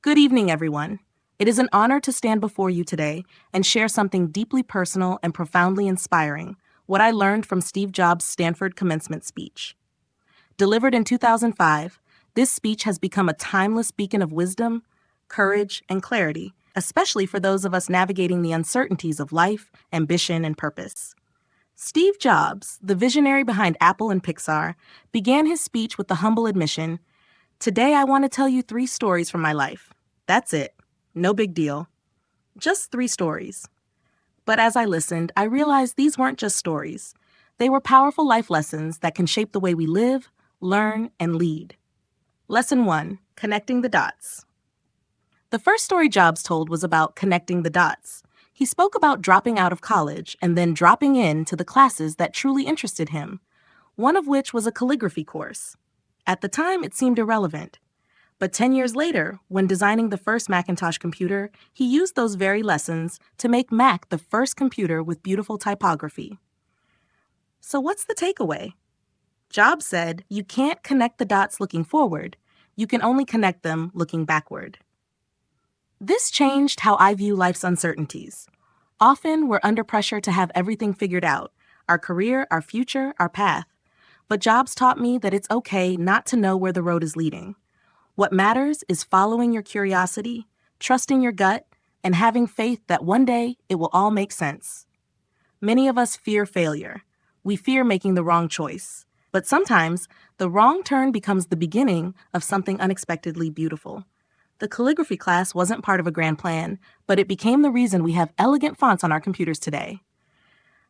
Good evening, everyone. It is an honor to stand before you today and share something deeply personal and profoundly inspiring, what I learned from Steve Jobs' Stanford Commencement speech. Delivered in 2005, this speech has become a timeless beacon of wisdom, courage, and clarity, especially for those of us navigating the uncertainties of life, ambition, and purpose. Steve Jobs, the visionary behind Apple and Pixar, began his speech with the humble admission, "Today I want to tell you 3 stories from my life. That's it. No big deal. Just 3 stories." But as I listened, I realized these weren't just stories. They were powerful life lessons that can shape the way we live, learn, and lead. Lesson 1, Connecting the Dots. The first story Jobs told was about connecting the dots. He spoke about dropping out of college and then dropping in to the classes that truly interested him, one of which was a calligraphy course. At the time, it seemed irrelevant. But 10 years later, when designing the first Macintosh computer, he used those very lessons to make Mac the first computer with beautiful typography. So what's the takeaway? Jobs said, you can't connect the dots looking forward. You can only connect them looking backward. This changed how I view life's uncertainties. Often, we're under pressure to have everything figured out, our career, our future, our path. But Jobs taught me that it's okay not to know where the road is leading. What matters is following your curiosity, trusting your gut, and having faith that one day it will all make sense. Many of us fear failure. We fear making the wrong choice. But sometimes, the wrong turn becomes the beginning of something unexpectedly beautiful. The calligraphy class wasn't part of a grand plan, but it became the reason we have elegant fonts on our computers today.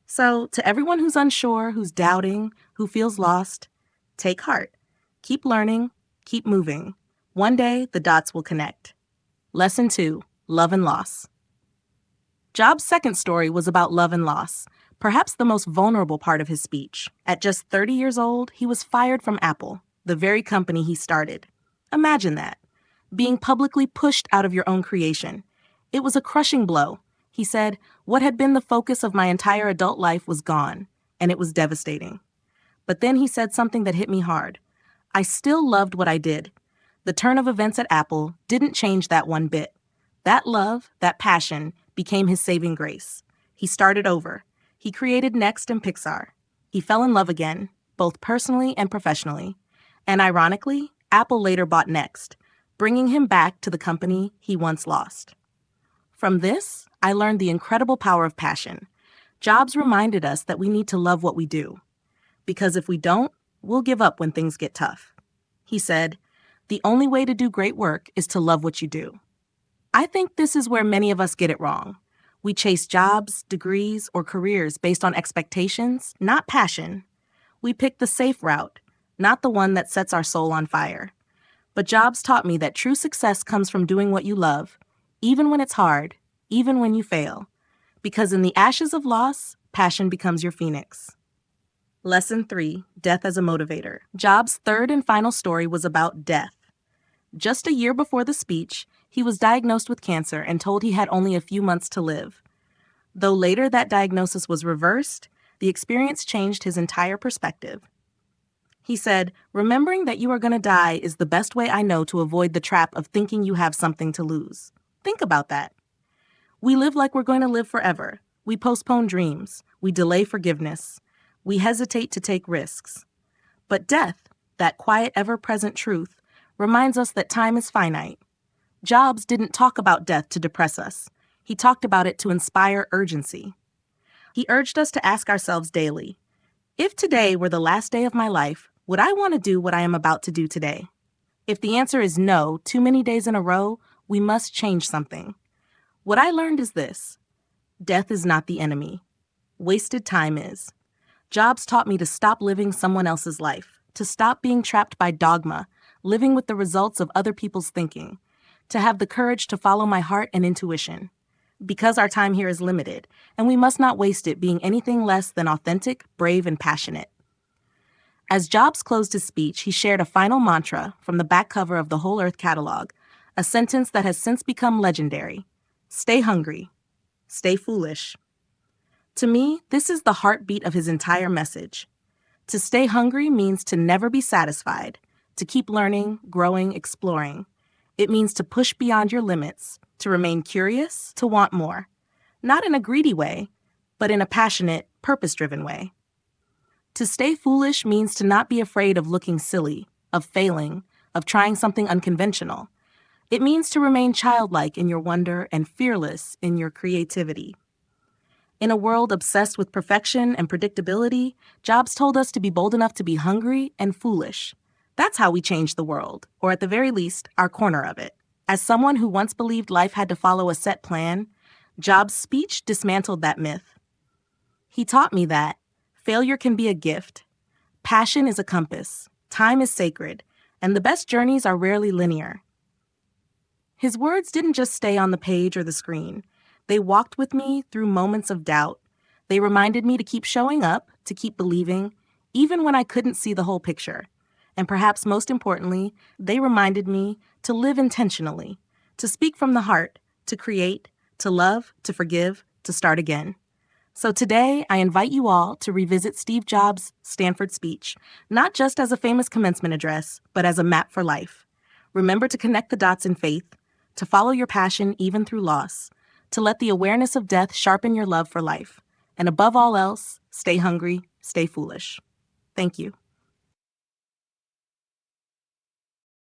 So, to everyone who's unsure, who's doubting, who feels lost, take heart. Keep learning, keep moving. One day, the dots will connect. Lesson 2, Love and Loss. Jobs' second story was about love and loss, perhaps the most vulnerable part of his speech. At just 30 years old, he was fired from Apple, the very company he started. Imagine that, being publicly pushed out of your own creation. It was a crushing blow. He said, "What had been the focus of my entire adult life was gone," and it was devastating. But then he said something that hit me hard. "I still loved what I did. The turn of events at Apple didn't change that one bit. That love, that passion, became his saving grace. He started over. He created Next and Pixar. He fell in love again, both personally and professionally. And ironically, Apple later bought Next, bringing him back to the company he once lost." From this, I learned the incredible power of passion. Jobs reminded us that we need to love what we do. Because if we don't, we'll give up when things get tough. He said, "The only way to do great work is to love what you do." I think this is where many of us get it wrong. We chase jobs, degrees, or careers based on expectations, not passion. We pick the safe route, not the one that sets our soul on fire. But Jobs taught me that true success comes from doing what you love, even when it's hard, even when you fail. Because in the ashes of loss, passion becomes your phoenix. Lesson 3, Death as a Motivator. Jobs' third and final story was about death. Just a year before the speech, he was diagnosed with cancer and told he had only a few months to live. Though later that diagnosis was reversed, the experience changed his entire perspective. He said, "Remembering that you are going to die is the best way I know to avoid the trap of thinking you have something to lose." Think about that. We live like we're going to live forever. We postpone dreams. We delay forgiveness. We hesitate to take risks. But death, that quiet, ever-present truth, reminds us that time is finite. Jobs didn't talk about death to depress us. He talked about it to inspire urgency. He urged us to ask ourselves daily, if today were the last day of my life, would I want to do what I am about to do today? If the answer is no, too many days in a row, we must change something. What I learned is this: death is not the enemy. Wasted time is. Jobs taught me to stop living someone else's life, to stop being trapped by dogma, living with the results of other people's thinking, to have the courage to follow my heart and intuition. Because our time here is limited, and we must not waste it being anything less than authentic, brave, and passionate. As Jobs closed his speech, he shared a final mantra from the back cover of the Whole Earth catalog, a sentence that has since become legendary. Stay hungry. Stay foolish. To me, this is the heartbeat of his entire message. To stay hungry means to never be satisfied, to keep learning, growing, exploring. It means to push beyond your limits, to remain curious, to want more. Not in a greedy way, but in a passionate, purpose-driven way. To stay foolish means to not be afraid of looking silly, of failing, of trying something unconventional. It means to remain childlike in your wonder and fearless in your creativity. In a world obsessed with perfection and predictability, Jobs told us to be bold enough to be hungry and foolish. That's how we change the world, or at the very least, our corner of it. As someone who once believed life had to follow a set plan, Jobs' speech dismantled that myth. He taught me that failure can be a gift, passion is a compass, time is sacred, and the best journeys are rarely linear. His words didn't just stay on the page or the screen. They walked with me through moments of doubt. They reminded me to keep showing up, to keep believing, even when I couldn't see the whole picture. And perhaps most importantly, they reminded me to live intentionally, to speak from the heart, to create, to love, to forgive, to start again. So today, I invite you all to revisit Steve Jobs' Stanford speech, not just as a famous commencement address, but as a map for life. Remember to connect the dots in faith, to follow your passion even through loss, to let the awareness of death sharpen your love for life, and above all else, stay hungry, stay foolish. Thank you.